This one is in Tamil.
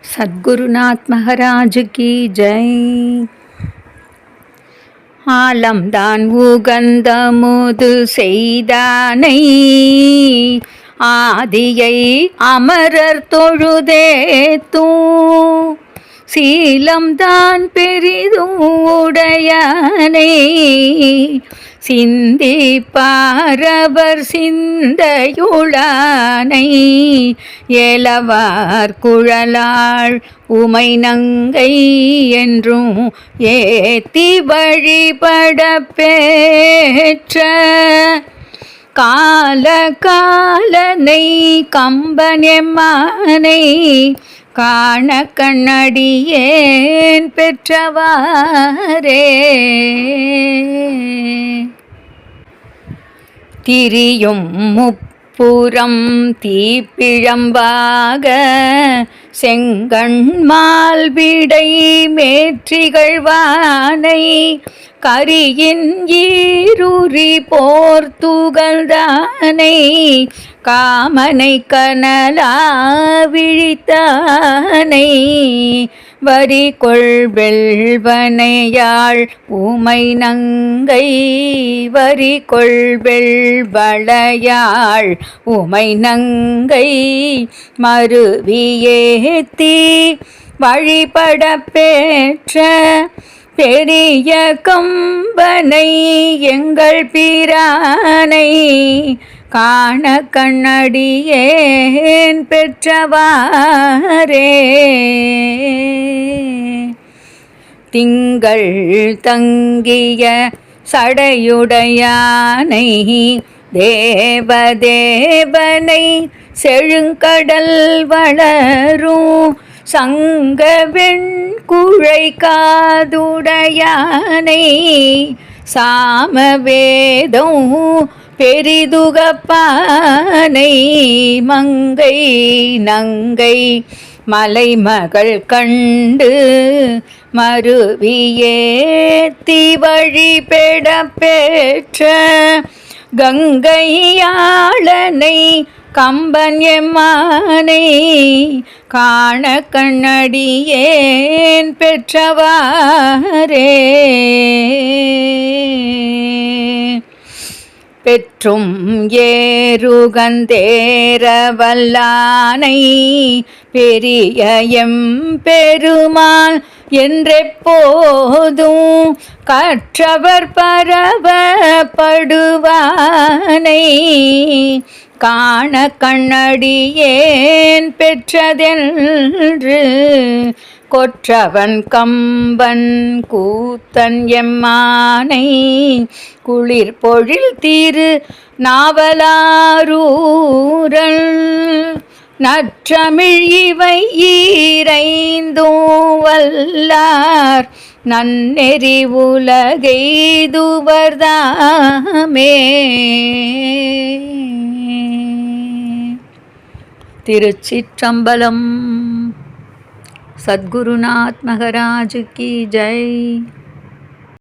சத்குருநாத் மகாராஜ் கி ஜெய். ஆலம்தான் உகந்தமுது செய்தானை ஆதியை அமரர் தொழுதேத்தும் சீலம்தான் பெரிதுடையானை சிந்திப்பாரவர் சிந்தையுளானை ஏலவார் குழலாள் உமை நங்கை என்றும் ஏத்தி வழிபட பெற்ற கால காலனை கம்பனெம்மானை காண கண்ணடியேன் பெற்றவாரே. திரியும் முப்புறம் தீப்பிழம்பாக செங்கண்மால் விடை மேற்றிகழ்வானை கரியின் ஈருரி போர்த்துகழ்தானை காமனை கனலா விழித்தானை வரி கொள்வெள்வனையாள் உமை நங்கை வரி கொள்வெள்வளையாள் உமை நங்கை மருவியேத்தி வழிபட பெற்ற பெரிய கம்பனை எங்கள் பிரானை காண கண்ணடியேன் பெற்றவாரே. திங்கள் தங்கிய சடையுடையானை தேவதேவனை செழுங்கடல் வளரும் சங்கவெண் குழை காதுடையானை சாமவேதம் பெரிதுகப்பானை மங்கை நங்கை மலைமகள் கண்டு மருவியேத்தி வழிபட பெற்ற கங்கையாளனை கம்பன் எம்மானை காண கண்ணடியேன் பெற்றவாரே. பெற்றும் ஏறுகந்தேர வல்லானை பெரிய எம்பெருமான் என்றெப்போதும் கற்றவர் பரவப்படுவானை காண கண்ணடியேன் பெற்றதென்று கொற்றவன் கம்பன் கூத்தன் எம்மானை குளிர் பொழில் தீரு நாவலாரூரல் நற்றமிழ் இவை ஈரைந்தும் வல்லார் நன்னெறி உலகெய்துவர்தாமே. திருச்சிற்றம்பலம். சத்குருநாத் மகாராஜ் கி ஜெய்.